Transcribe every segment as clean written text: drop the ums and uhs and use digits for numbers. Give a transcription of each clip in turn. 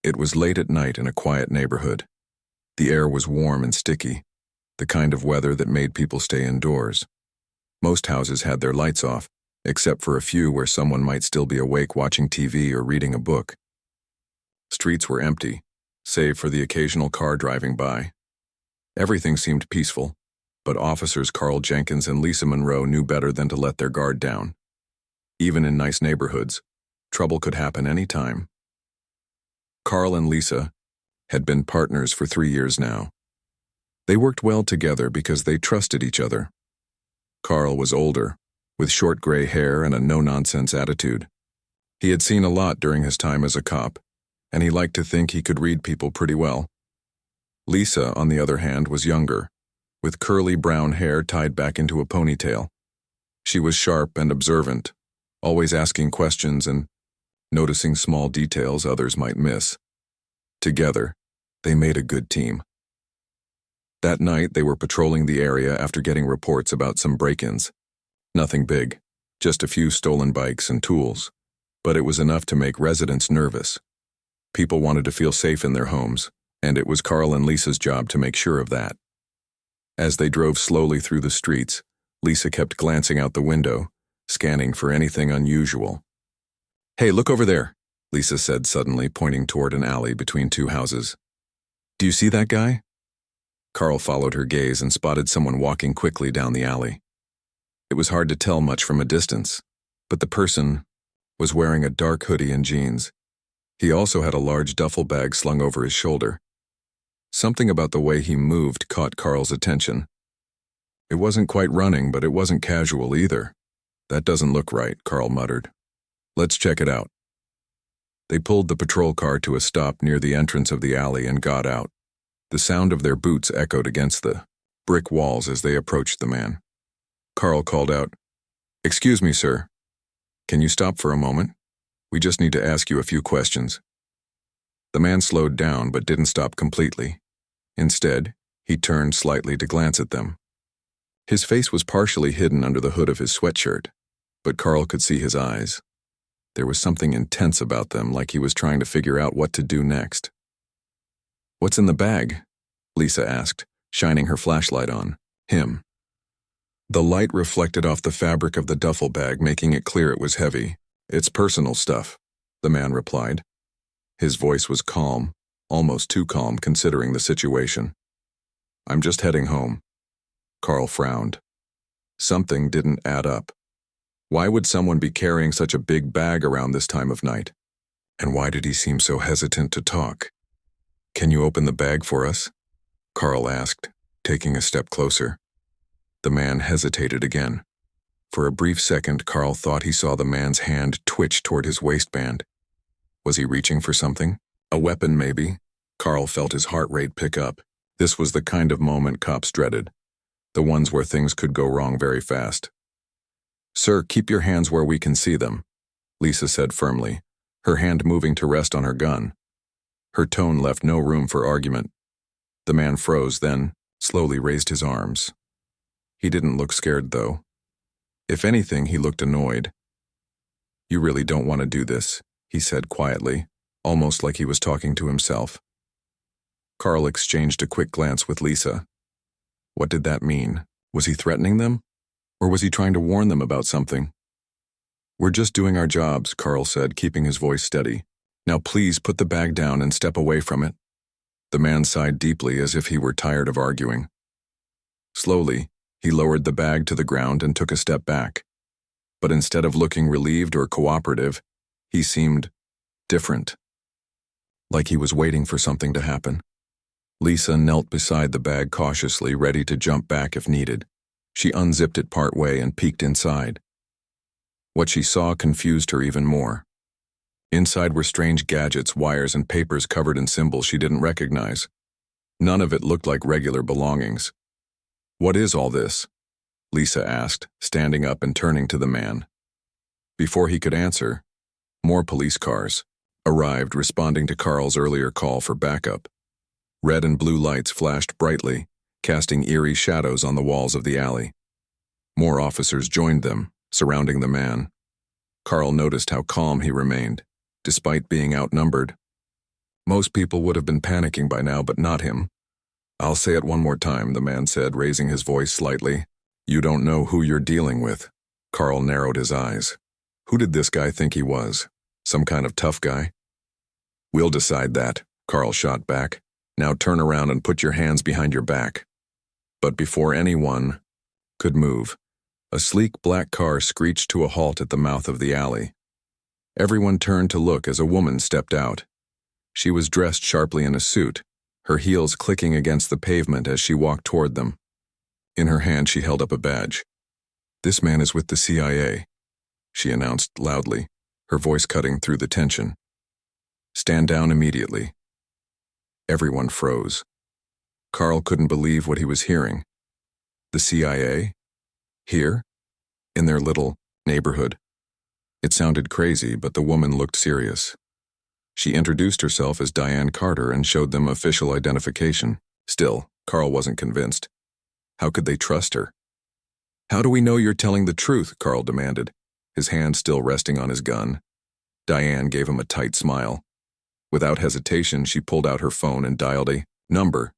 It was late at night in a quiet neighborhood. The air was warm and sticky, the kind of weather that made people stay indoors. Most houses had their lights off, except for a few where someone might still be awake watching TV or reading a book. Streets were empty, save for the occasional car driving by. Everything seemed peaceful, but officers Carl Jenkins and Lisa Monroe knew better than to let their guard down. Even in nice neighborhoods, trouble could happen any time. Carl and Lisa had been partners for 3 years now. They worked well together because they trusted each other. Carl was older, with short gray hair and a no-nonsense attitude. He had seen a lot during his time as a cop, and he liked to think he could read people pretty well. Lisa, on the other hand, was younger, with curly brown hair tied back into a ponytail. She was sharp and observant, always asking questions and noticing small details others might miss. Together, they made a good team. That night, they were patrolling the area after getting reports about some break-ins. Nothing big, just a few stolen bikes and tools, but it was enough to make residents nervous. People wanted to feel safe in their homes, and it was Carl and Lisa's job to make sure of that. As they drove slowly through the streets, Lisa kept glancing out the window, scanning for anything unusual. "Hey, look over there," Lisa said suddenly, pointing toward an alley between two houses. "Do you see that guy?" Carl followed her gaze and spotted someone walking quickly down the alley. It was hard to tell much from a distance, but the person was wearing a dark hoodie and jeans. He also had a large duffel bag slung over his shoulder. Something about the way he moved caught Carl's attention. It wasn't quite running, but it wasn't casual either. "That doesn't look right," Carl muttered. "Let's check it out." They pulled the patrol car to a stop near the entrance of the alley and got out. The sound of their boots echoed against the brick walls as they approached the man. Carl called out, "Excuse me, sir. Can you stop for a moment? We just need to ask you a few questions." The man slowed down but didn't stop completely. Instead, he turned slightly to glance at them. His face was partially hidden under the hood of his sweatshirt, but Carl could see his eyes. There was something intense about them, like he was trying to figure out what to do next. "What's in the bag?" Lisa asked, shining her flashlight on him. The light reflected off the fabric of the duffel bag, making it clear it was heavy. "It's personal stuff," the man replied. His voice was calm, almost too calm considering the situation. "I'm just heading home." Carl frowned. Something didn't add up. Why would someone be carrying such a big bag around this time of night? And why did he seem so hesitant to talk? "Can you open the bag for us?" Carl asked, taking a step closer. The man hesitated again. For a brief second, Carl thought he saw the man's hand twitch toward his waistband. Was he reaching for something? A weapon, maybe? Carl felt his heart rate pick up. This was the kind of moment cops dreaded, the ones where things could go wrong very fast. "Sir, keep your hands where we can see them," Lisa said firmly, her hand moving to rest on her gun. Her tone left no room for argument. The man froze, then slowly raised his arms. He didn't look scared, though. If anything, he looked annoyed. "You really don't want to do this," he said quietly, almost like he was talking to himself. Carl exchanged a quick glance with Lisa. What did that mean? Was he threatening them? Or was he trying to warn them about something? "We're just doing our jobs," Carl said, keeping his voice steady. "Now please put the bag down and step away from it." The man sighed deeply as if he were tired of arguing. Slowly, he lowered the bag to the ground and took a step back. But instead of looking relieved or cooperative, he seemed different. Like he was waiting for something to happen. Lisa knelt beside the bag cautiously, ready to jump back if needed. She unzipped it partway and peeked inside. What she saw confused her even more. Inside were strange gadgets, wires, and papers covered in symbols she didn't recognize. None of it looked like regular belongings. "What is all this?" Lisa asked, standing up and turning to the man. Before he could answer, more police cars arrived, responding to Carl's earlier call for backup. Red and blue lights flashed brightly, casting eerie shadows on the walls of the alley. More officers joined them, surrounding the man. Carl noticed how calm he remained, despite being outnumbered. Most people would have been panicking by now, but not him. "I'll say it one more time," the man said, raising his voice slightly. "You don't know who you're dealing with." Carl narrowed his eyes. Who did this guy think he was? Some kind of tough guy? "We'll decide that," Carl shot back. "Now turn around and put your hands behind your back." But before anyone could move, a sleek black car screeched to a halt at the mouth of the alley. Everyone turned to look as a woman stepped out. She was dressed sharply in a suit, her heels clicking against the pavement as she walked toward them. In her hand she held up a badge. "This man is with the CIA," she announced loudly, her voice cutting through the tension. "Stand down immediately." Everyone froze. Carl couldn't believe what he was hearing. The CIA? Here? In their little neighborhood? It sounded crazy, but the woman looked serious. She introduced herself as Diane Carter and showed them official identification. Still, Carl wasn't convinced. How could they trust her? "How do we know you're telling the truth?" Carl demanded, his hand still resting on his gun. Diane gave him a tight smile. Without hesitation, she pulled out her phone and dialed a number.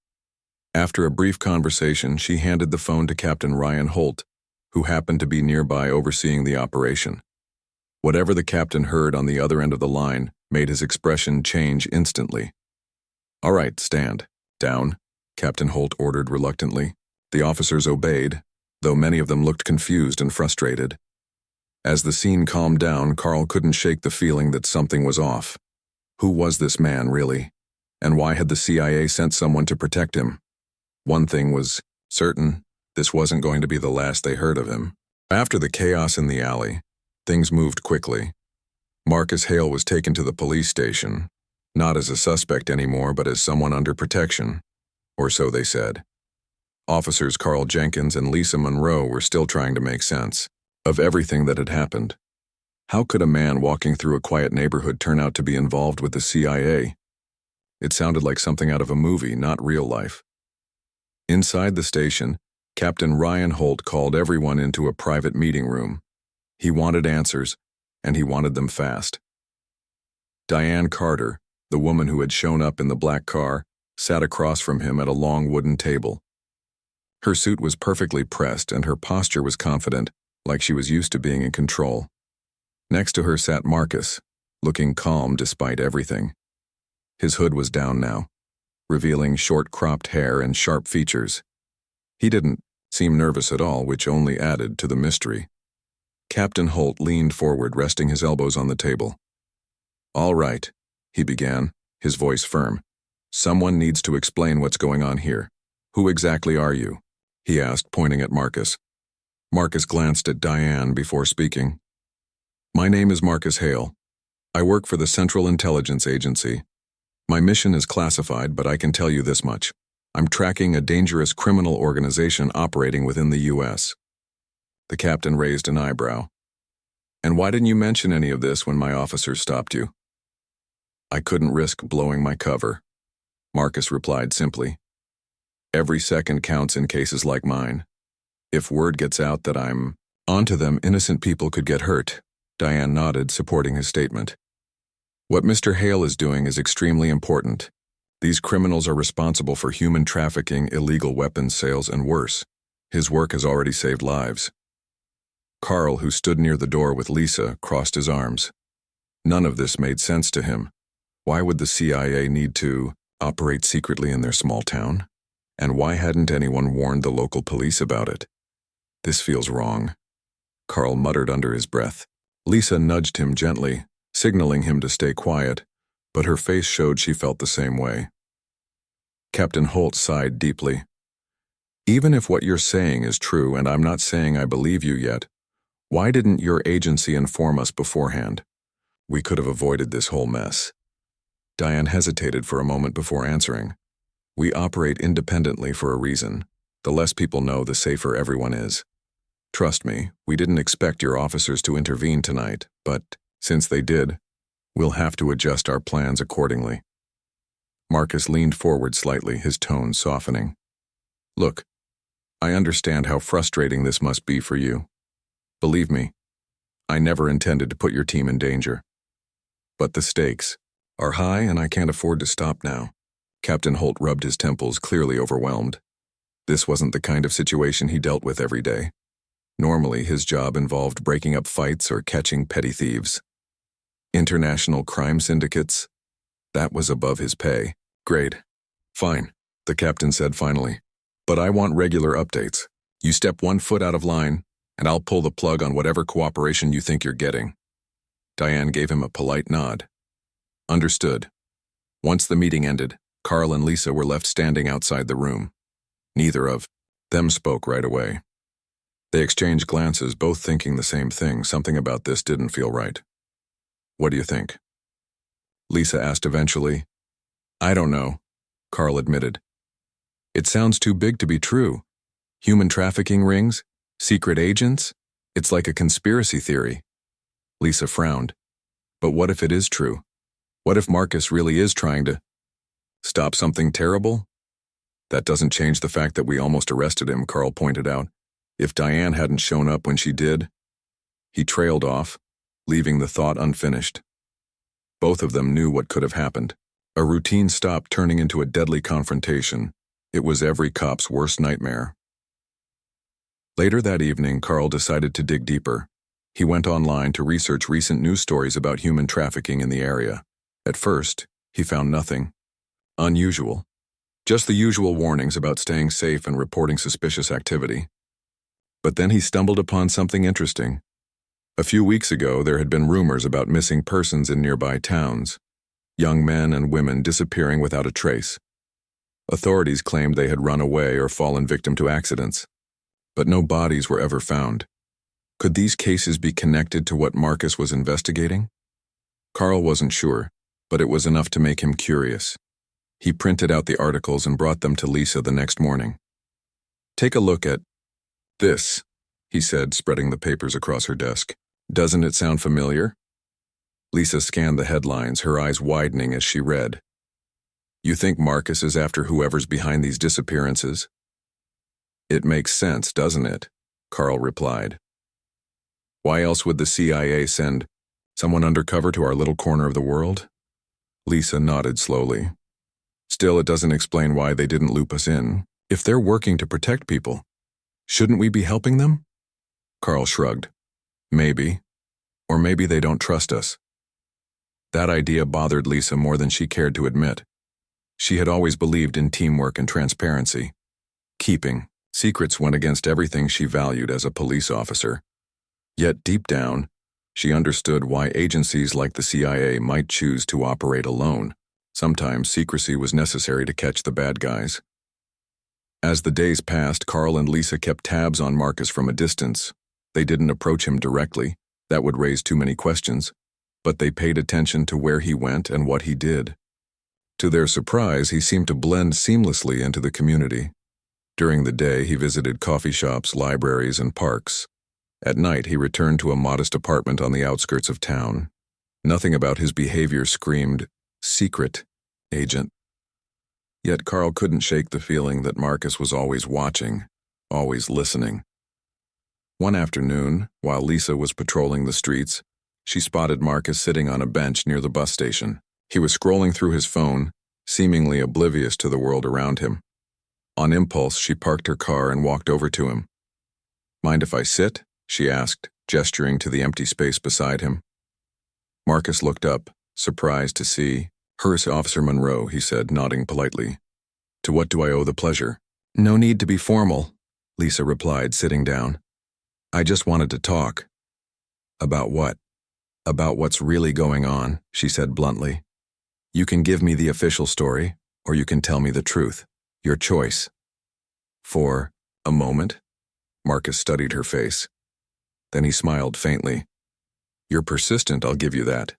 After a brief conversation, she handed the phone to Captain Ryan Holt, who happened to be nearby overseeing the operation. Whatever the captain heard on the other end of the line made his expression change instantly. "All right, stand. Down," Captain Holt ordered reluctantly. The officers obeyed, though many of them looked confused and frustrated. As the scene calmed down, Carl couldn't shake the feeling that something was off. Who was this man, really? And why had the CIA sent someone to protect him? One thing was certain: this wasn't going to be the last they heard of him. After the chaos in the alley, things moved quickly. Marcus Hale was taken to the police station, not as a suspect anymore, but as someone under protection, or so they said. Officers Carl Jenkins and Lisa Monroe were still trying to make sense of everything that had happened. How could a man walking through a quiet neighborhood turn out to be involved with the CIA? It sounded like something out of a movie, not real life. Inside the station, Captain Ryan Holt called everyone into a private meeting room. He wanted answers, and he wanted them fast. Diane Carter, the woman who had shown up in the black car, sat across from him at a long wooden table. Her suit was perfectly pressed, and her posture was confident, like she was used to being in control. Next to her sat Marcus, looking calm despite everything. His hood was down now, revealing short-cropped hair and sharp features. He didn't seem nervous at all, which only added to the mystery. Captain Holt leaned forward, resting his elbows on the table. "All right," he began, his voice firm. "Someone needs to explain what's going on here. Who exactly are you?" he asked, pointing at Marcus. Marcus glanced at Diane before speaking. "My name is Marcus Hale. I work for the Central Intelligence Agency. My mission is classified, but I can tell you this much. I'm tracking a dangerous criminal organization operating within the U.S. The captain raised an eyebrow. "And why didn't you mention any of this when my officers stopped you?" "I couldn't risk blowing my cover," Marcus replied simply. "Every second counts in cases like mine. If word gets out that I'm onto them, innocent people could get hurt." Diane nodded, supporting his statement. "What Mr. Hale is doing is extremely important. These criminals are responsible for human trafficking, illegal weapons sales, and worse. His work has already saved lives." Carl, who stood near the door with Lisa, crossed his arms. None of this made sense to him. Why would the CIA need to operate secretly in their small town? And why hadn't anyone warned the local police about it? "This feels wrong," Carl muttered under his breath. Lisa nudged him gently, signaling him to stay quiet, but her face showed she felt the same way. Captain Holt sighed deeply. "Even if what you're saying is true, and I'm not saying I believe you yet, why didn't your agency inform us beforehand? We could have avoided this whole mess." Diane hesitated for a moment before answering. "We operate independently for a reason. The less people know, the safer everyone is. Trust me, we didn't expect your officers to intervene tonight, but since they did, we'll have to adjust our plans accordingly." Marcus leaned forward slightly, his tone softening. "Look, I understand how frustrating this must be for you. Believe me, I never intended to put your team in danger. But the stakes, are high and I can't afford to stop now. Captain Holt rubbed his temples, clearly overwhelmed. This wasn't the kind of situation he dealt with every day. Normally, his job involved breaking up fights or catching petty thieves. International crime syndicates? That was above his pay. Great. Fine, the captain said finally. But I want regular updates. You step 1 foot out of line, and I'll pull the plug on whatever cooperation you think you're getting. Diane gave him a polite nod. Understood. Once the meeting ended, Carl and Lisa were left standing outside the room. Neither of them spoke right away. They exchanged glances, both thinking the same thing. Something about this didn't feel right. What do you think? Lisa asked eventually. I don't know, Carl admitted. It sounds too big to be true. Human trafficking rings? Secret agents? It's like a conspiracy theory. Lisa frowned. But what if it is true? What if Marcus really is trying to stop something terrible? That doesn't change the fact that we almost arrested him, Carl pointed out. If Diane hadn't shown up when she did. He trailed off, leaving the thought unfinished. Both of them knew what could have happened. A routine stop turning into a deadly confrontation. It was every cop's worst nightmare. Later that evening, Carl decided to dig deeper. He went online to research recent news stories about human trafficking in the area. At first, he found nothing unusual. Just the usual warnings about staying safe and reporting suspicious activity. But then he stumbled upon something interesting. A few weeks ago, there had been rumors about missing persons in nearby towns. Young men and women disappearing without a trace. Authorities claimed they had run away or fallen victim to accidents. But no bodies were ever found. Could these cases be connected to what Marcus was investigating? Carl wasn't sure, but it was enough to make him curious. He printed out the articles and brought them to Lisa the next morning. Take a look at this, he said, spreading the papers across her desk. Doesn't it sound familiar? Lisa scanned the headlines, her eyes widening as she read. You think Marcus is after whoever's behind these disappearances? It makes sense, doesn't it? Carl replied. Why else would the CIA send someone undercover to our little corner of the world? Lisa nodded slowly. Still, it doesn't explain why they didn't loop us in. If they're working to protect people, shouldn't we be helping them? Carl shrugged. Maybe. Or maybe they don't trust us. That idea bothered Lisa more than she cared to admit. She had always believed in teamwork and transparency. Keeping secrets went against everything she valued as a police officer. Yet deep down, she understood why agencies like the CIA might choose to operate alone. Sometimes secrecy was necessary to catch the bad guys. As the days passed, Carl and Lisa kept tabs on Marcus from a distance. They didn't approach him directly. That would raise too many questions. But they paid attention to where he went and what he did. To their surprise, he seemed to blend seamlessly into the community. During the day, he visited coffee shops, libraries, and parks. At night, he returned to a modest apartment on the outskirts of town. Nothing about his behavior screamed, secret agent. Yet Carl couldn't shake the feeling that Marcus was always watching, always listening. One afternoon, while Lisa was patrolling the streets, she spotted Marcus sitting on a bench near the bus station. He was scrolling through his phone, seemingly oblivious to the world around him. On impulse, she parked her car and walked over to him. Mind if I sit? She asked, gesturing to the empty space beside him. Marcus looked up, surprised to see. Officer Monroe, he said, nodding politely. To what do I owe the pleasure? No need to be formal, Lisa replied, sitting down. I just wanted to talk. About what? About what's really going on, she said bluntly. You can give me the official story, or you can tell me the truth. Your choice. For a moment, Marcus studied her face. Then he smiled faintly. You're persistent, I'll give you that.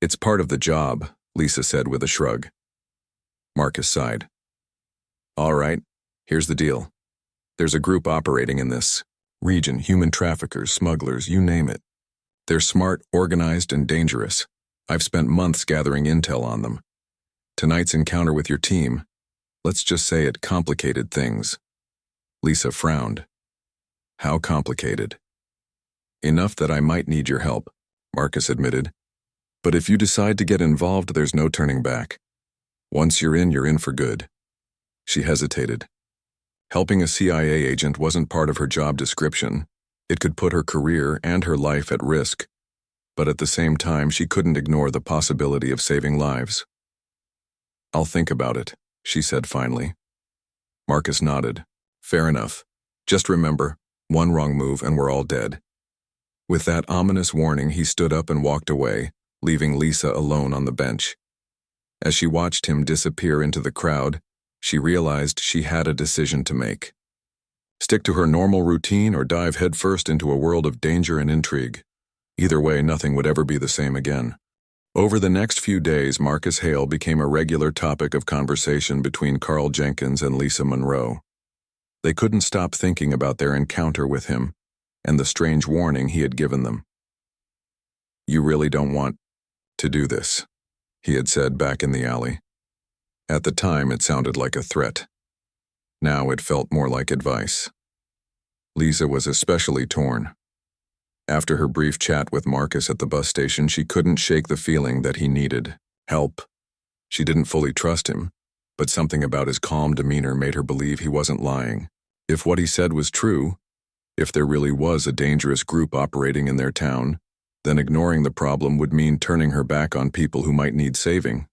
It's part of the job, Lisa said with a shrug. Marcus sighed. All right, here's the deal. There's a group operating in this region, human traffickers, smugglers, you name it. They're smart, organized, and dangerous. I've spent months gathering intel on them. Tonight's encounter with your team, let's just say it complicated things. Lisa frowned. How complicated? Enough that I might need your help, Marcus admitted. But if you decide to get involved, there's no turning back. Once you're in for good. She hesitated. Helping a CIA agent wasn't part of her job description. It could put her career and her life at risk. But at the same time, she couldn't ignore the possibility of saving lives. "I'll think about it," she said finally. Marcus nodded. "Fair enough. Just remember, one wrong move and we're all dead." With that ominous warning, he stood up and walked away, leaving Lisa alone on the bench. As she watched him disappear into the crowd, she realized she had a decision to make. Stick to her normal routine or dive headfirst into a world of danger and intrigue. Either way, nothing would ever be the same again. Over the next few days, Marcus Hale became a regular topic of conversation between Carl Jenkins and Lisa Monroe. They couldn't stop thinking about their encounter with him and the strange warning he had given them. "You really don't want to do this," he had said back in the alley. At the time, it sounded like a threat. Now it felt more like advice. Lisa was especially torn. After her brief chat with Marcus at the bus station, she couldn't shake the feeling that he needed help. She didn't fully trust him, but something about his calm demeanor made her believe he wasn't lying. If what he said was true, if there really was a dangerous group operating in their town, then ignoring the problem would mean turning her back on people who might need saving.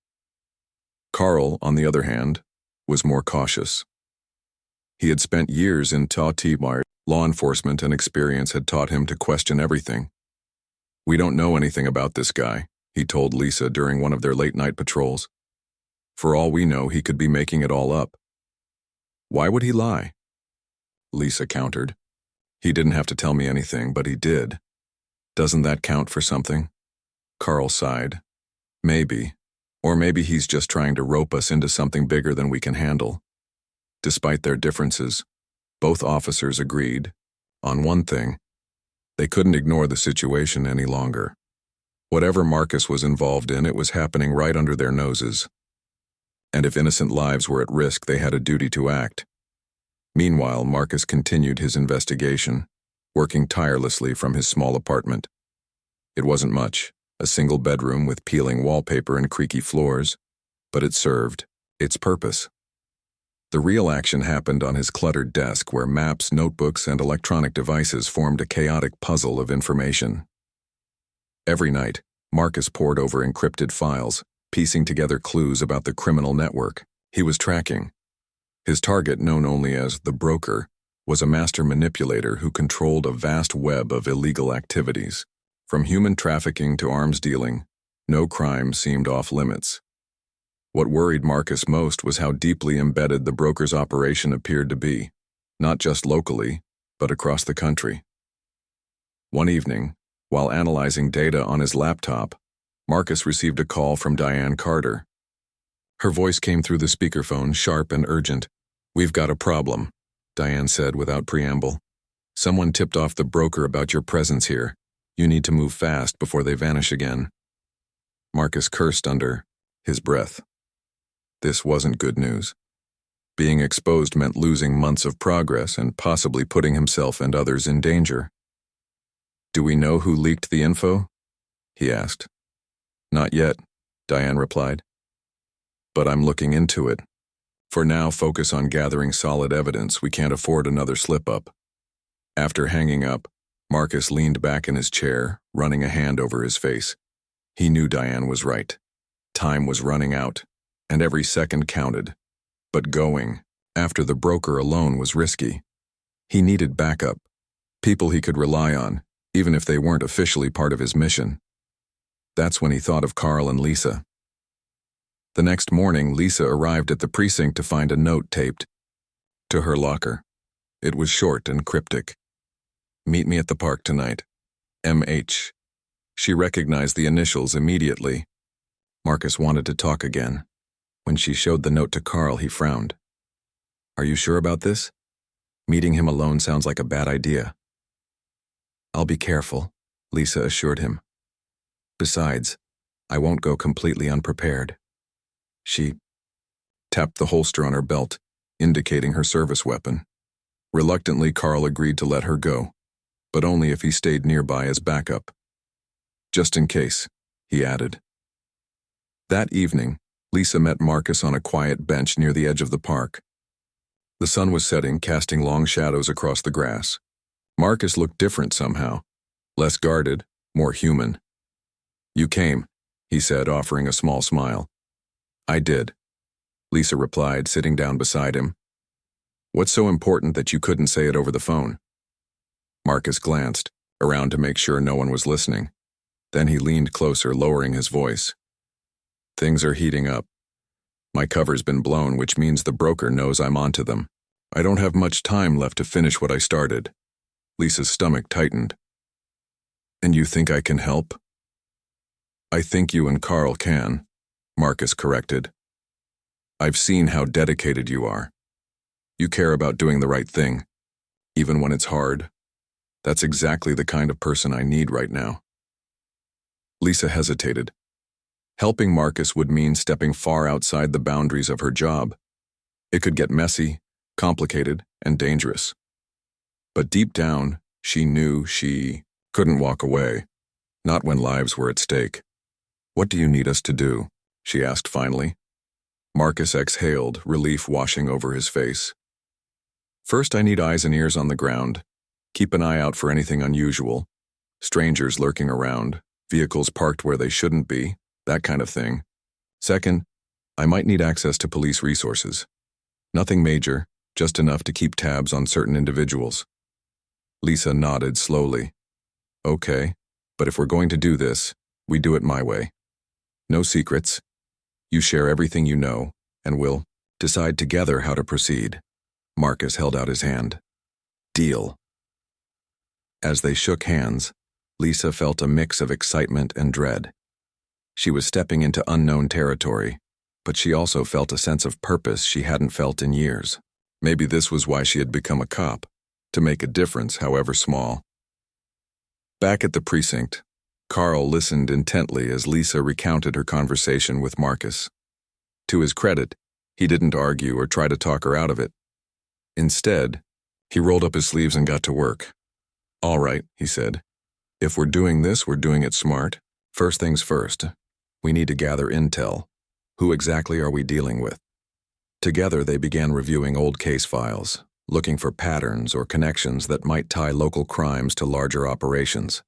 Carl, on the other hand, was more cautious. He had spent years in Tauti-Wire. Law enforcement and experience had taught him to question everything. "We don't know anything about this guy," he told Lisa during one of their late-night patrols. "For all we know, he could be making it all up." "Why would he lie?" Lisa countered. "He didn't have to tell me anything, but he did. Doesn't that count for something?" Carl sighed. "Maybe. Or maybe he's just trying to rope us into something bigger than we can handle." Despite their differences, both officers agreed on one thing: they couldn't ignore the situation any longer. Whatever Marcus was involved in, it was happening right under their noses. And if innocent lives were at risk, they had a duty to act. Meanwhile, Marcus continued his investigation, working tirelessly from his small apartment. It wasn't much, a single bedroom with peeling wallpaper and creaky floors, but it served its purpose. The real action happened on his cluttered desk, where maps, notebooks, and electronic devices formed a chaotic puzzle of information. Every night, Marcus pored over encrypted files, piecing together clues about the criminal network he was tracking. His target, known only as the Broker, was a master manipulator who controlled a vast web of illegal activities. From human trafficking to arms dealing, no crime seemed off limits. What worried Marcus most was how deeply embedded the Broker's operation appeared to be, not just locally, but across the country. One evening, while analyzing data on his laptop, Marcus received a call from Diane Carter. Her voice came through the speakerphone, sharp and urgent. "We've got a problem," Diane said without preamble. "Someone tipped off the Broker about your presence here. You need to move fast before they vanish again." Marcus cursed under his breath. This wasn't good news. Being exposed meant losing months of progress and possibly putting himself and others in danger. "Do we know who leaked the info?" he asked. "Not yet," Diane replied. "But I'm looking into it. For now, focus on gathering solid evidence. We can't afford another slip-up." After hanging up, Marcus leaned back in his chair, running a hand over his face. He knew Diane was right. Time was running out, and every second counted. But going after the Broker alone was risky. He needed backup, people he could rely on, even if they weren't officially part of his mission. That's when he thought of Carl and Lisa. The next morning, Lisa arrived at the precinct to find a note taped to her locker. It was short and cryptic. "Meet me at the park tonight. M.H." She recognized the initials immediately. Marcus wanted to talk again. When she showed the note to Carl, he frowned. "Are you sure about this? Meeting him alone sounds like a bad idea." "I'll be careful," Lisa assured him. "Besides, I won't go completely unprepared." She tapped the holster on her belt, indicating her service weapon. Reluctantly, Carl agreed to let her go, but only if he stayed nearby as backup. "Just in case," he added. That evening, Lisa met Marcus on a quiet bench near the edge of the park. The sun was setting, casting long shadows across the grass. Marcus looked different somehow, less guarded, more human. "You came," he said, offering a small smile. "I did," Lisa replied, sitting down beside him. "What's so important that you couldn't say it over the phone?" Marcus glanced around to make sure no one was listening. Then he leaned closer, lowering his voice. "Things are heating up. My cover's been blown, which means the broker knows I'm onto them. I don't have much time left to finish what I started." Lisa's stomach tightened. "And you think I can help?" "I think you and Carl can," Marcus corrected. "I've seen how dedicated you are. You care about doing the right thing, even when it's hard. That's exactly the kind of person I need right now." Lisa hesitated. Helping Marcus would mean stepping far outside the boundaries of her job. It could get messy, complicated, and dangerous. But deep down, she knew she couldn't walk away, not when lives were at stake. "What do you need us to do?" she asked finally. Marcus exhaled, relief washing over his face. "First, I need eyes and ears on the ground. Keep an eye out for anything unusual. Strangers lurking around, vehicles parked where they shouldn't be, that kind of thing. Second, I might need access to police resources. Nothing major, just enough to keep tabs on certain individuals." Lisa nodded slowly. "Okay, but if we're going to do this, we do it my way. No secrets. You share everything you know, and we'll decide together how to proceed." Marcus held out his hand. "Deal." As they shook hands, Lisa felt a mix of excitement and dread. She was stepping into unknown territory, but she also felt a sense of purpose she hadn't felt in years. Maybe this was why she had become a cop, to make a difference, however small. Back at the precinct, Carl listened intently as Lisa recounted her conversation with Marcus. To his credit, he didn't argue or try to talk her out of it. Instead, he rolled up his sleeves and got to work. "All right," he said. "If we're doing this, we're doing it smart. First things first, we need to gather intel. Who exactly are we dealing with?" Together, they began reviewing old case files, looking for patterns or connections that might tie local crimes to larger operations.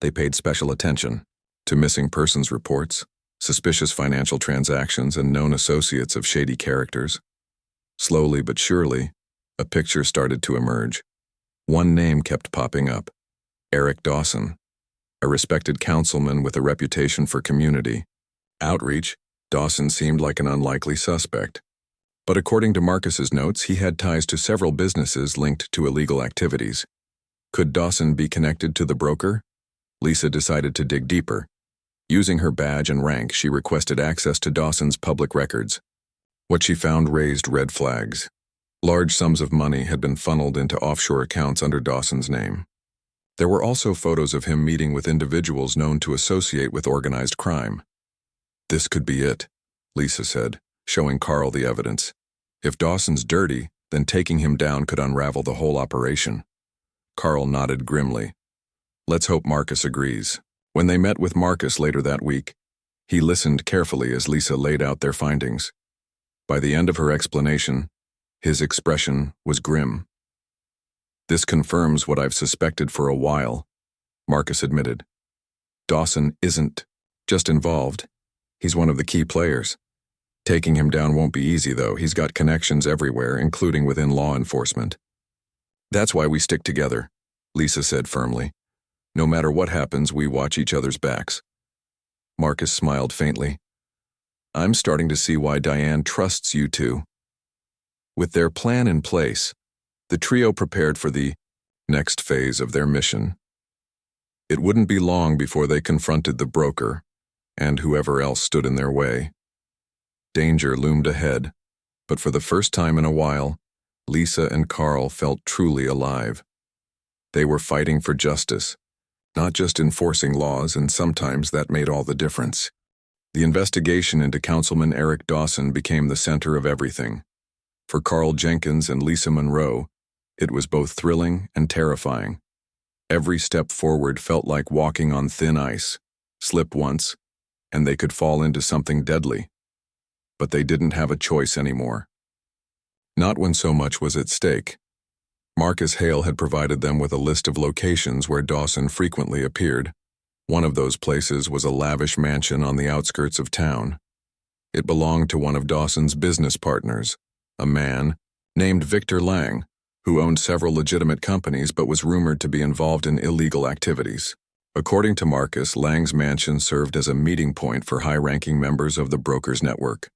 They paid special attention to missing persons reports, suspicious financial transactions, and known associates of shady characters. Slowly but surely, a picture started to emerge. One name kept popping up: Eric Dawson, a respected councilman with a reputation for community outreach. Dawson seemed like an unlikely suspect. But according to Marcus's notes, he had ties to several businesses linked to illegal activities. Could Dawson be connected to the broker? Lisa decided to dig deeper. Using her badge and rank, she requested access to Dawson's public records. What she found raised red flags. Large sums of money had been funneled into offshore accounts under Dawson's name. There were also photos of him meeting with individuals known to associate with organized crime. "This could be it," Lisa said, showing Carl the evidence. "If Dawson's dirty, then taking him down could unravel the whole operation." Carl nodded grimly. "Let's hope Marcus agrees." When they met with Marcus later that week, he listened carefully as Lisa laid out their findings. By the end of her explanation, his expression was grim. "This confirms what I've suspected for a while," Marcus admitted. "Dawson isn't just involved. He's one of the key players. Taking him down won't be easy, though. He's got connections everywhere, including within law enforcement." "That's why we stick together," Lisa said firmly. "No matter what happens, we watch each other's backs." Marcus smiled faintly. "I'm starting to see why Diane trusts you two." With their plan in place, the trio prepared for the next phase of their mission. It wouldn't be long before they confronted the broker and whoever else stood in their way. Danger loomed ahead, but for the first time in a while, Lisa and Carl felt truly alive. They were fighting for justice, not just enforcing laws, and sometimes that made all the difference. The investigation into Councilman Eric Dawson became the center of everything. For Carl Jenkins and Lisa Monroe, it was both thrilling and terrifying. Every step forward felt like walking on thin ice. Slip once, and they could fall into something deadly. But they didn't have a choice anymore. Not when so much was at stake. Marcus Hale had provided them with a list of locations where Dawson frequently appeared. One of those places was a lavish mansion on the outskirts of town. It belonged to one of Dawson's business partners, a man named Victor Lang, who owned several legitimate companies but was rumored to be involved in illegal activities. According to Marcus, Lang's mansion served as a meeting point for high-ranking members of the brokers' network.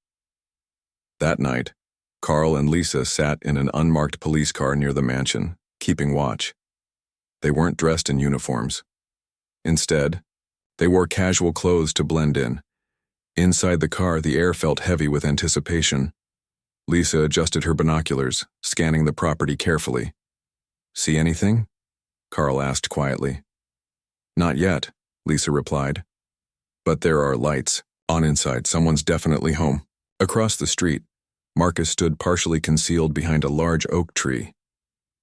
That night, Carl and Lisa sat in an unmarked police car near the mansion, keeping watch. They weren't dressed in uniforms. Instead, they wore casual clothes to blend in. Inside the car, the air felt heavy with anticipation. Lisa adjusted her binoculars, scanning the property carefully. "See anything?" Carl asked quietly. "Not yet," Lisa replied. "But there are lights on inside. Someone's definitely home." Across the street, Marcus stood partially concealed behind a large oak tree.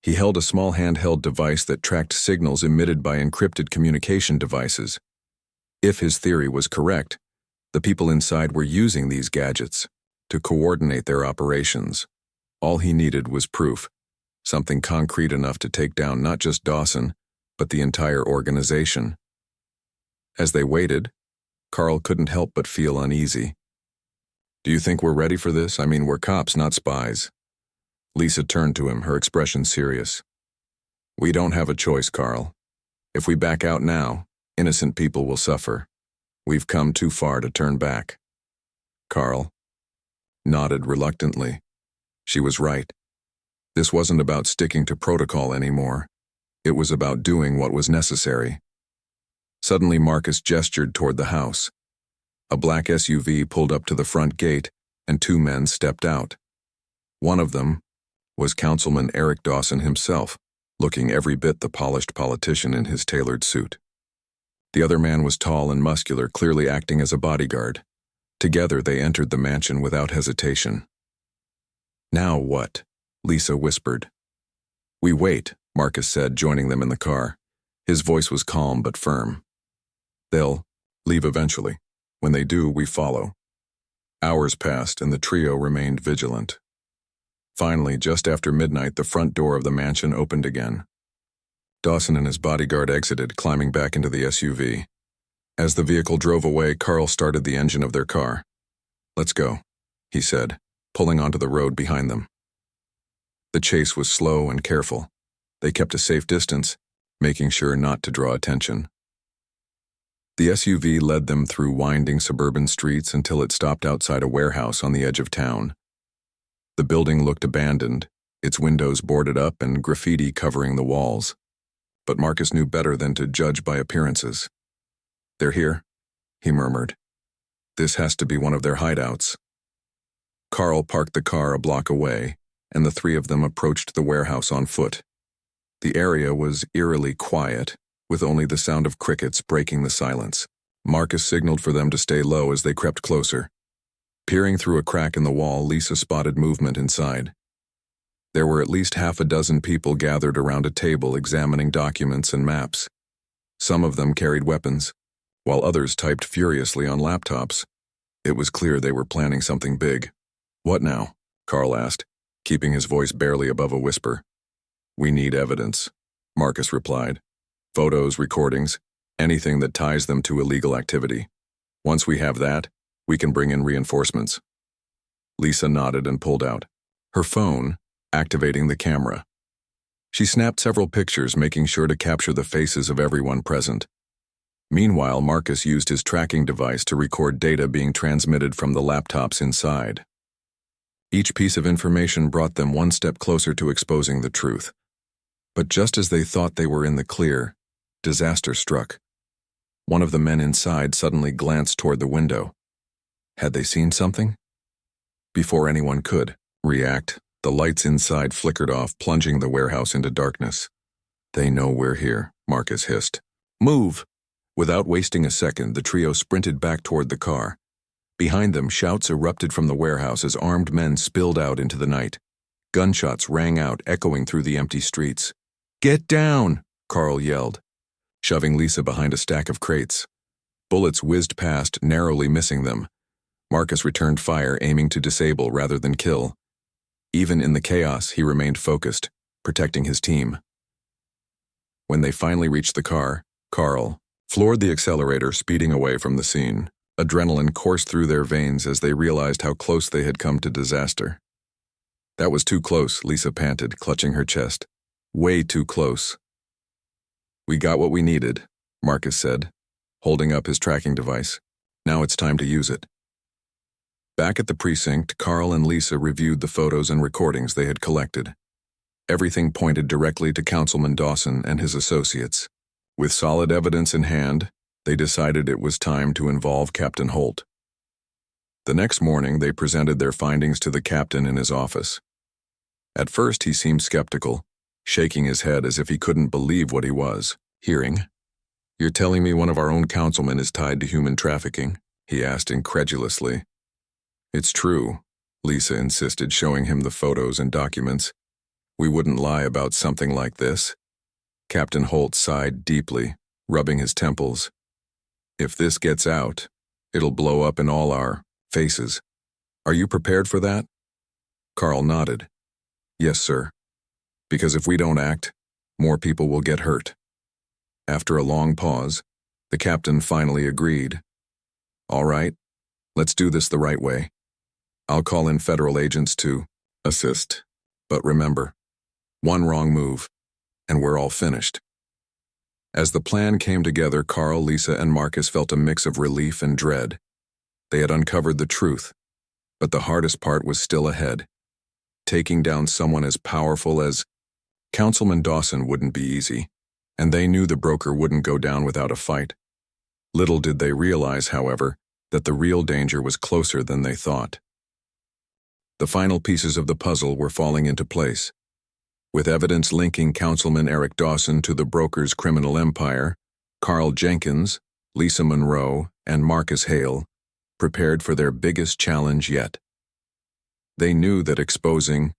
He held a small handheld device that tracked signals emitted by encrypted communication devices. If his theory was correct, the people inside were using these gadgets to coordinate their operations. All he needed was proof, something concrete enough to take down not just Dawson, but the entire organization. As they waited, Carl couldn't help but feel uneasy. "Do you think we're ready for this? I mean, we're cops, not spies." Lisa turned to him, her expression serious. "We don't have a choice, Carl. If we back out now, innocent people will suffer. We've come too far to turn back." Carl nodded reluctantly. She was right. This wasn't about sticking to protocol anymore. It was about doing what was necessary. Suddenly, Marcus gestured toward the house. A black SUV pulled up to the front gate, and two men stepped out. One of them was Councilman Eric Dawson himself, looking every bit the polished politician in his tailored suit. The other man was tall and muscular, clearly acting as a bodyguard. Together, they entered the mansion without hesitation. "Now what?" Lisa whispered. "We wait," Marcus said, joining them in the car. His voice was calm but firm. "They'll leave eventually. When they do, we follow." Hours passed, and the trio remained vigilant. Finally, just after midnight, the front door of the mansion opened again. Dawson and his bodyguard exited, climbing back into the SUV. As the vehicle drove away, Carl started the engine of their car. "Let's go," he said, pulling onto the road behind them. The chase was slow and careful. They kept a safe distance, making sure not to draw attention. The SUV led them through winding suburban streets until it stopped outside a warehouse on the edge of town. The building looked abandoned, its windows boarded up and graffiti covering the walls. But Marcus knew better than to judge by appearances. "They're here," he murmured. "This has to be one of their hideouts." Carl parked the car a block away, and the three of them approached the warehouse on foot. The area was eerily quiet, with only the sound of crickets breaking the silence. Marcus signaled for them to stay low as they crept closer. Peering through a crack in the wall, Lisa spotted movement inside. There were at least half a dozen people gathered around a table examining documents and maps. Some of them carried weapons, while others typed furiously on laptops. It was clear they were planning something big. "What now?" Carl asked, keeping his voice barely above a whisper. "We need evidence," Marcus replied. "Photos, recordings, anything that ties them to illegal activity. Once we have that, we can bring in reinforcements." Lisa nodded and pulled out her phone, activating the camera. She snapped several pictures, making sure to capture the faces of everyone present. Meanwhile, Marcus used his tracking device to record data being transmitted from the laptops inside. Each piece of information brought them one step closer to exposing the truth. But just as they thought they were in the clear, disaster struck. One of the men inside suddenly glanced toward the window. Had they seen something? Before anyone could react, the lights inside flickered off, plunging the warehouse into darkness. "They know we're here," Marcus hissed. "Move!" Without wasting a second, the trio sprinted back toward the car. Behind them, shouts erupted from the warehouse as armed men spilled out into the night. Gunshots rang out, echoing through the empty streets. "Get down!" Carl yelled, shoving Lisa behind a stack of crates. Bullets whizzed past, narrowly missing them. Marcus returned fire, aiming to disable rather than kill. Even in the chaos, he remained focused, protecting his team. When they finally reached the car, Carl floored the accelerator, speeding away from the scene. Adrenaline coursed through their veins as they realized how close they had come to disaster. That was too close, Lisa panted, clutching her chest. Way too close. We got what we needed, Marcus said, holding up his tracking device. Now it's time to use it. Back at the precinct, Carl and Lisa reviewed the photos and recordings they had collected. Everything pointed directly to Councilman Dawson and his associates. With solid evidence in hand, they decided it was time to involve Captain Holt. The next morning, they presented their findings to the captain in his office. At first, he seemed skeptical, shaking his head as if he couldn't believe what he was hearing. "You're telling me one of our own councilmen is tied to human trafficking?" he asked incredulously. "It's true," Lisa insisted, showing him the photos and documents. "We wouldn't lie about something like this." Captain Holt sighed deeply, rubbing his temples. "If this gets out, it'll blow up in all our faces. Are you prepared for that?" Carl nodded. "Yes, sir. Because if we don't act, more people will get hurt." After a long pause, the captain finally agreed. "All right, let's do this the right way. I'll call in federal agents to assist. But remember, one wrong move, and we're all finished." As the plan came together, Carl, Lisa, and Marcus felt a mix of relief and dread. They had uncovered the truth, but the hardest part was still ahead. Taking down someone as powerful as Councilman Dawson wouldn't be easy, and they knew the broker wouldn't go down without a fight. Little did they realize, however, that the real danger was closer than they thought. The final pieces of the puzzle were falling into place. With evidence linking Councilman Eric Dawson to the broker's criminal empire, Carl Jenkins, Lisa Monroe, and Marcus Hale prepared for their biggest challenge yet. They knew that exposing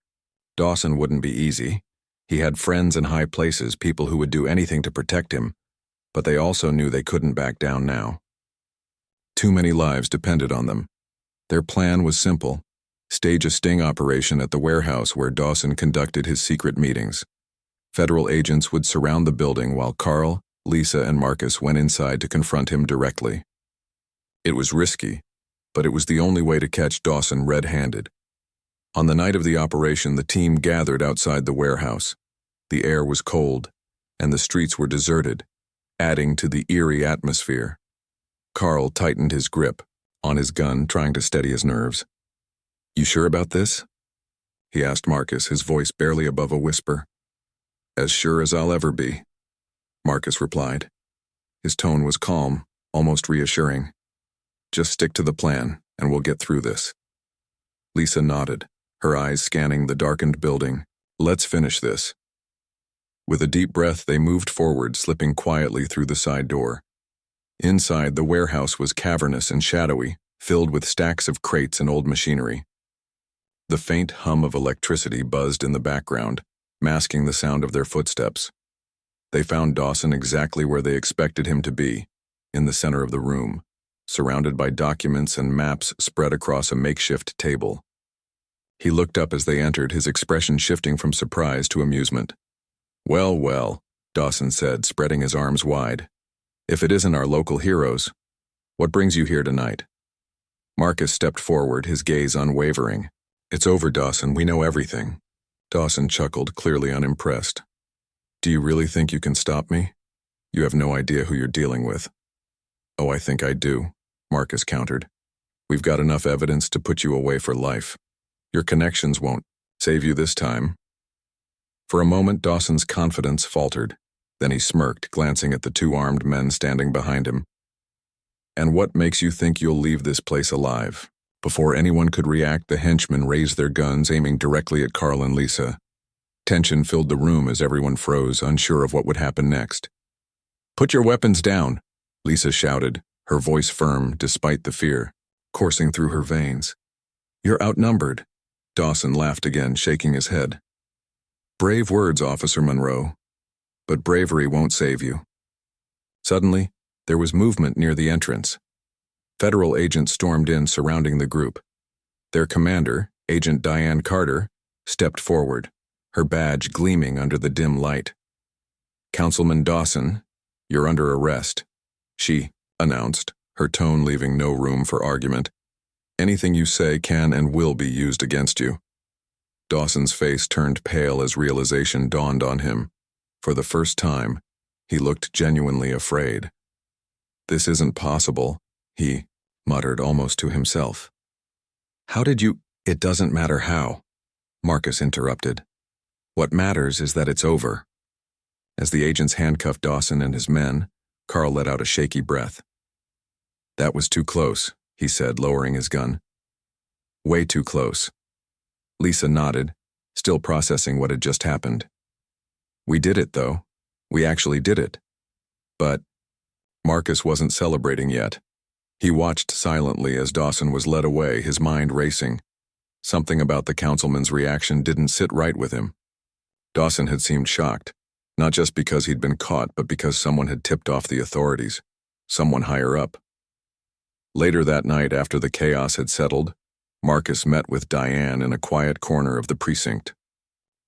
Dawson wouldn't be easy. He had friends in high places, people who would do anything to protect him, but they also knew they couldn't back down now. Too many lives depended on them. Their plan was simple: stage a sting operation at the warehouse where Dawson conducted his secret meetings. Federal agents would surround the building while Carl, Lisa, and Marcus went inside to confront him directly. It was risky, but it was the only way to catch Dawson red-handed. On the night of the operation, the team gathered outside the warehouse. The air was cold, and the streets were deserted, adding to the eerie atmosphere. Carl tightened his grip on his gun, trying to steady his nerves. "You sure about this?" he asked Marcus, his voice barely above a whisper. "As sure as I'll ever be," Marcus replied. His tone was calm, almost reassuring. "Just stick to the plan, and we'll get through this." Lisa nodded, her eyes scanning the darkened building. "Let's finish this." With a deep breath, they moved forward, slipping quietly through the side door. Inside, the warehouse was cavernous and shadowy, filled with stacks of crates and old machinery. The faint hum of electricity buzzed in the background, masking the sound of their footsteps. They found Dawson exactly where they expected him to be, in the center of the room, surrounded by documents and maps spread across a makeshift table. He looked up as they entered, his expression shifting from surprise to amusement. "Well, well," Dawson said, spreading his arms wide. "If it isn't our local heroes, what brings you here tonight?" Marcus stepped forward, his gaze unwavering. "It's over, Dawson. We know everything." Dawson chuckled, clearly unimpressed. "Do you really think you can stop me? You have no idea who you're dealing with." "Oh, I think I do," Marcus countered. "We've got enough evidence to put you away for life. Your connections won't save you this time." For a moment, Dawson's confidence faltered. Then he smirked, glancing at the two armed men standing behind him. "And what makes you think you'll leave this place alive?" Before anyone could react, the henchmen raised their guns, aiming directly at Carl and Lisa. Tension filled the room as everyone froze, unsure of what would happen next. "Put your weapons down," Lisa shouted, her voice firm despite the fear coursing through her veins. "You're outnumbered." Dawson laughed again, shaking his head. "Brave words, Officer Monroe, but bravery won't save you." Suddenly, There was movement near the entrance. Federal agents stormed in, surrounding the group. Their commander, Agent Diane Carter, stepped forward, her badge gleaming under the dim light. "Councilman Dawson, you're under arrest," she announced, her tone leaving no room for argument. "Anything you say can and will be used against you." Dawson's face turned pale as realization dawned on him. For the first time, he looked genuinely afraid. "This isn't possible," he muttered almost to himself. "How did you—" "It doesn't matter how," Marcus interrupted. "What matters is that it's over." As the agents handcuffed Dawson and his men, Carl let out a shaky breath. "That was too close," he said, lowering his gun. "Way too close." Lisa nodded, still processing what had just happened. "We did it, though. We actually did it." But Marcus wasn't celebrating yet. He watched silently as Dawson was led away, his mind racing. Something about the councilman's reaction didn't sit right with him. Dawson had seemed shocked, not just because he'd been caught, but because someone had tipped off the authorities, someone higher up. Later that night, after the chaos had settled, Marcus met with Diane in a quiet corner of the precinct.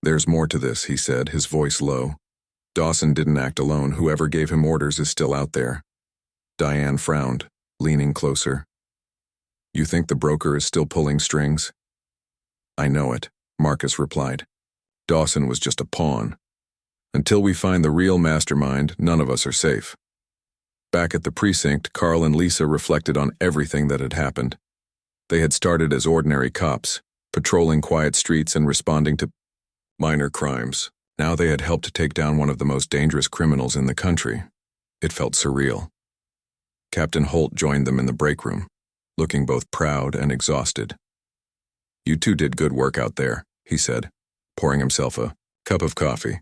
"There's more to this," he said, his voice low. "Dawson didn't act alone. Whoever gave him orders is still out there." Diane frowned, leaning closer. "You think the broker is still pulling strings?" "I know it," Marcus replied. "Dawson was just a pawn. Until we find the real mastermind, none of us are safe." Back at the precinct, Carl and Lisa reflected on everything that had happened. They had started as ordinary cops, patrolling quiet streets and responding to minor crimes. Now they had helped take down one of the most dangerous criminals in the country. It felt surreal. Captain Holt joined them in the break room, looking both proud and exhausted. "You two did good work out there," he said, pouring himself a cup of coffee.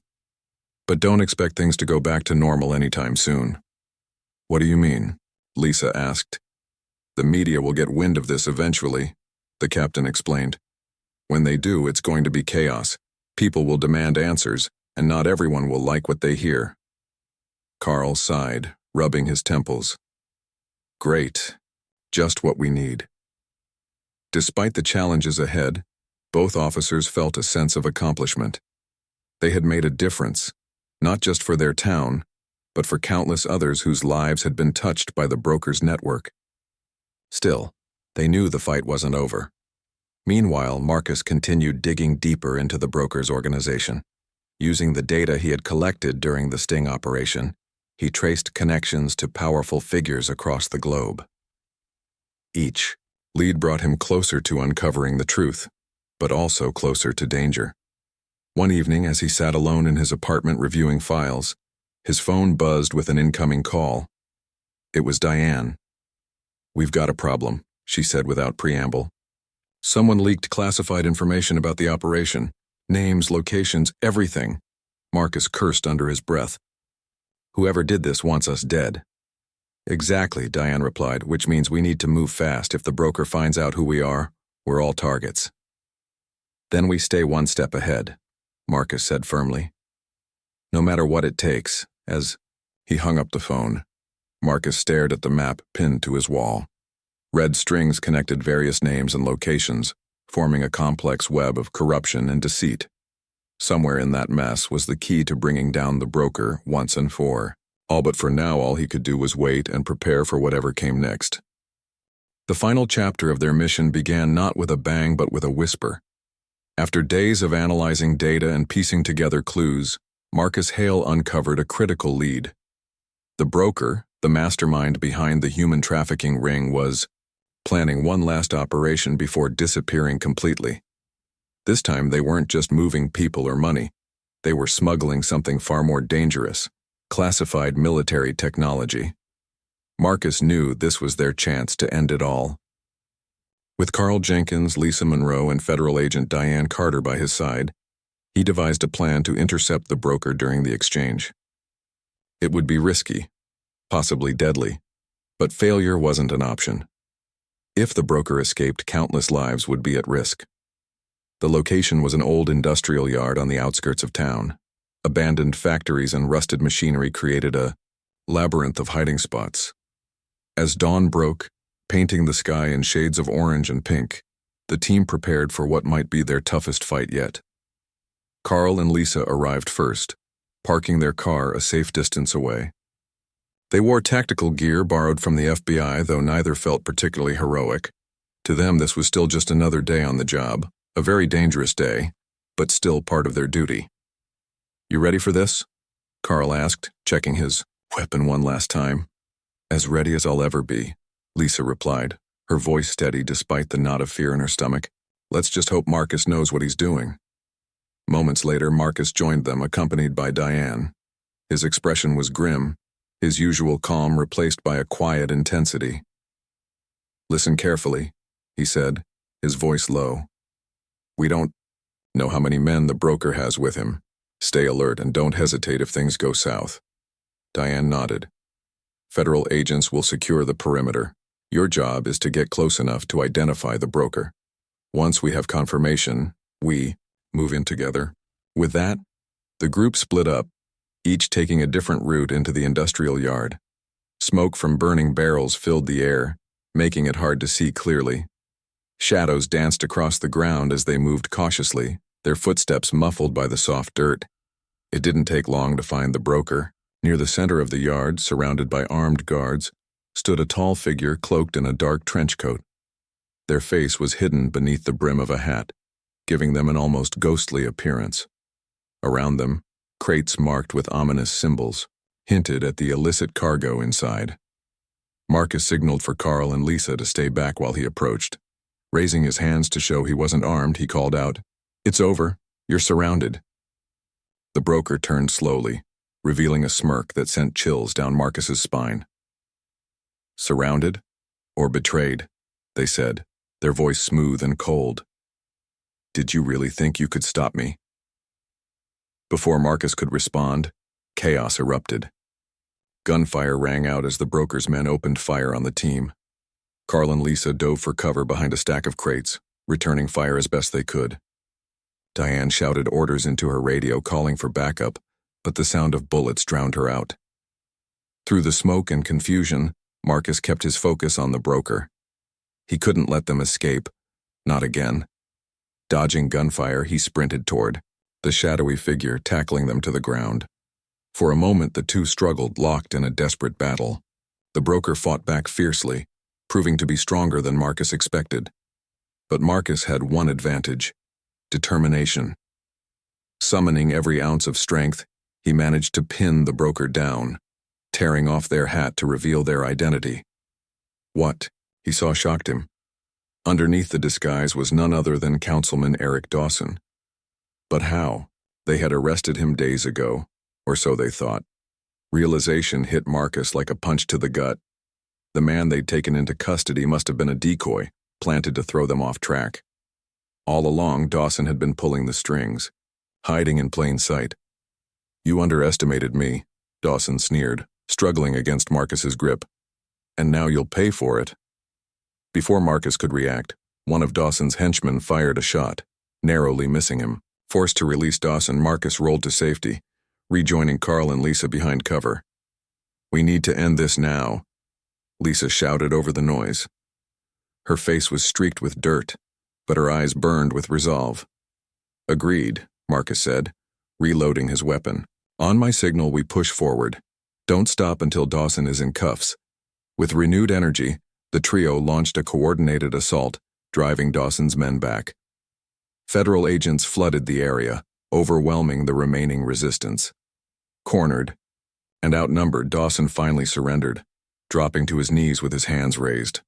"But don't expect things to go back to normal anytime soon." "What do you mean?" Lisa asked. "The media will get wind of this eventually," the captain explained. "When they do, it's going to be chaos. People will demand answers, and not everyone will like what they hear." Carl sighed, rubbing his temples. "Great. Just what we need." Despite the challenges ahead, both officers felt a sense of accomplishment. They had made a difference, not just for their town, but for countless others whose lives had been touched by the broker's network. Still, they knew the fight wasn't over. Meanwhile, Marcus continued digging deeper into the broker's organization. Using the data he had collected during the sting operation, he traced connections to powerful figures across the globe. Each lead brought him closer to uncovering the truth, but also closer to danger. One evening, as he sat alone in his apartment reviewing files, his phone buzzed with an incoming call. It was Diane. "We've got a problem," she said without preamble. "Someone leaked classified information about the operation. Names, locations, everything." Marcus cursed under his breath. "Whoever did this wants us dead." "Exactly," Diane replied, "which means we need to move fast. If the broker finds out who we are, we're all targets." "Then we stay one step ahead," Marcus said firmly. "No matter what it takes." As he hung up the phone, Marcus stared at the map pinned to his wall. Red strings connected various names and locations, forming a complex web of corruption and deceit. Somewhere in that mess was the key to bringing down the broker once and for all. But for now, all he could do was wait and prepare for whatever came next. The final chapter of their mission began not with a bang but with a whisper. After days of analyzing data and piecing together clues, Marcus Hale uncovered a critical lead. The broker, the mastermind behind the human trafficking ring, was planning one last operation before disappearing completely. This time they weren't just moving people or money. They were smuggling something far more dangerous: classified military technology. Marcus knew this was their chance to end it all. With Carl Jenkins, Lisa Monroe, and federal agent Diane Carter by his side, he devised a plan to intercept the broker during the exchange. It would be risky, possibly deadly, but failure wasn't an option. If the broker escaped, countless lives would be at risk. The location was an old industrial yard on the outskirts of town. Abandoned factories and rusted machinery created a labyrinth of hiding spots. As dawn broke, painting the sky in shades of orange and pink, the team prepared for what might be their toughest fight yet. Carl and Lisa arrived first, parking their car a safe distance away. They wore tactical gear borrowed from the FBI, though neither felt particularly heroic. To them, this was still just another day on the job, a very dangerous day, but still part of their duty. "You ready for this?" Carl asked, checking his weapon one last time. "As ready as I'll ever be," Lisa replied, her voice steady despite the knot of fear in her stomach. "Let's just hope Marcus knows what he's doing." Moments later, Marcus joined them, accompanied by Diane. His expression was grim, his usual calm replaced by a quiet intensity. "Listen carefully," he said, his voice low. "We don't know how many men the broker has with him. Stay alert and don't hesitate if things go south." Diane nodded. "Federal agents will secure the perimeter. Your job is to get close enough to identify the broker. Once we have confirmation, we move in together." With that, the group split up, each taking a different route into the industrial yard. Smoke from burning barrels filled the air, making it hard to see clearly. Shadows danced across the ground as they moved cautiously, their footsteps muffled by the soft dirt. It didn't take long to find the broker. Near the center of the yard, surrounded by armed guards, stood a tall figure cloaked in a dark trench coat. Their face was hidden beneath the brim of a hat, giving them an almost ghostly appearance. Around them, crates marked with ominous symbols hinted at the illicit cargo inside. Marcus signaled for Carl and Lisa to stay back while he approached. Raising his hands to show he wasn't armed, he called out, "It's over. You're surrounded." The broker turned slowly, revealing a smirk that sent chills down Marcus's spine. "Surrounded? Or betrayed?" they said, their voice smooth and cold. "Did you really think you could stop me?" Before Marcus could respond, chaos erupted. Gunfire rang out as the broker's men opened fire on the team. Carl and Lisa dove for cover behind a stack of crates, returning fire as best they could. Diane shouted orders into her radio, calling for backup, but the sound of bullets drowned her out. Through the smoke and confusion, Marcus kept his focus on the broker. He couldn't let them escape, not again. Dodging gunfire, he sprinted toward the shadowy figure, tackling them to the ground. For a moment, the two struggled, locked in a desperate battle. The broker fought back fiercely, proving to be stronger than Marcus expected. But Marcus had one advantage: determination. Summoning every ounce of strength, he managed to pin the broker down, tearing off their hat to reveal their identity. What he saw shocked him. Underneath the disguise was none other than Councilman Eric Dawson. But how? They had arrested him days ago, or so they thought. Realization hit Marcus like a punch to the gut. The man they'd taken into custody must have been a decoy, planted to throw them off track. All along, Dawson had been pulling the strings, hiding in plain sight. "You underestimated me," Dawson sneered, struggling against Marcus's grip. "And now you'll pay for it." Before Marcus could react, one of Dawson's henchmen fired a shot, narrowly missing him. Forced to release Dawson, Marcus rolled to safety, rejoining Carl and Lisa behind cover. "We need to end this now," Lisa shouted over the noise. Her face was streaked with dirt, but her eyes burned with resolve. "Agreed," Marcus said, reloading his weapon. "On my signal, we push forward. Don't stop until Dawson is in cuffs." With renewed energy, the trio launched a coordinated assault, driving Dawson's men back. Federal agents flooded the area, overwhelming the remaining resistance. Cornered and outnumbered, Dawson finally surrendered, dropping to his knees with his hands raised.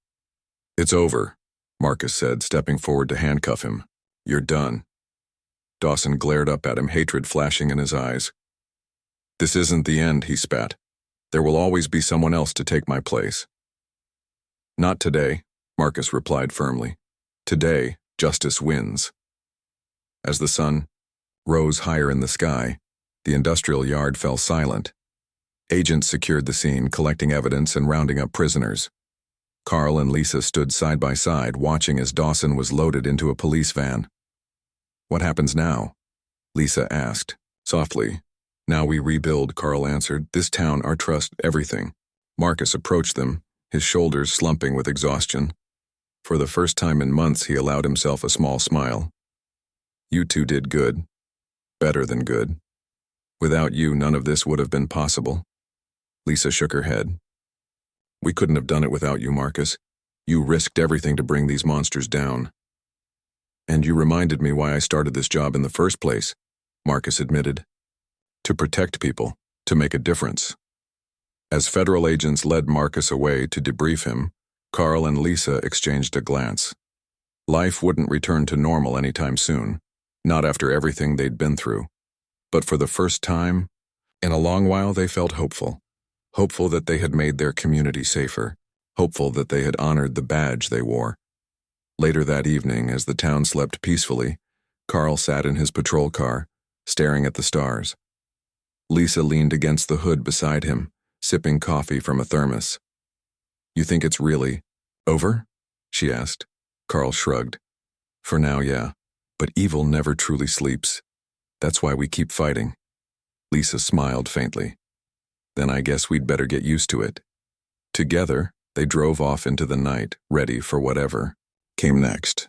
"It's over," Marcus said, stepping forward to handcuff him. "You're done." Dawson glared up at him, hatred flashing in his eyes. "This isn't the end," he spat. "There will always be someone else to take my place." "Not today," Marcus replied firmly. "Today, justice wins." As the sun rose higher in the sky, the industrial yard fell silent. Agents secured the scene, collecting evidence and rounding up prisoners. Carl and Lisa stood side by side, watching as Dawson was loaded into a police van. "What happens now?" Lisa asked, softly, Now we rebuild, Carl answered. This town, our trust, everything. Marcus approached them, his shoulders slumping with exhaustion. For the first time in months, he allowed himself a small smile. You two did good. Better than good. Without you, none of this would have been possible. Lisa shook her head. We couldn't have done it without you, Marcus. You risked everything to bring these monsters down. And you reminded me why I started this job in the first place, Marcus admitted. To protect people, to make a difference. As federal agents led Marcus away to debrief him, Carl and Lisa exchanged a glance. Life wouldn't return to normal anytime soon, not after everything they'd been through. But for the first time, in a long while, they felt hopeful. Hopeful that they had made their community safer. Hopeful that they had honored the badge they wore. Later that evening, as the town slept peacefully, Carl sat in his patrol car, staring at the stars. Lisa leaned against the hood beside him, sipping coffee from a thermos. You think it's really over? She asked. Carl shrugged. For now, yeah. But evil never truly sleeps. That's why we keep fighting. Lisa smiled faintly. Then I guess we'd better get used to it. Together, they drove off into the night, ready for whatever came next.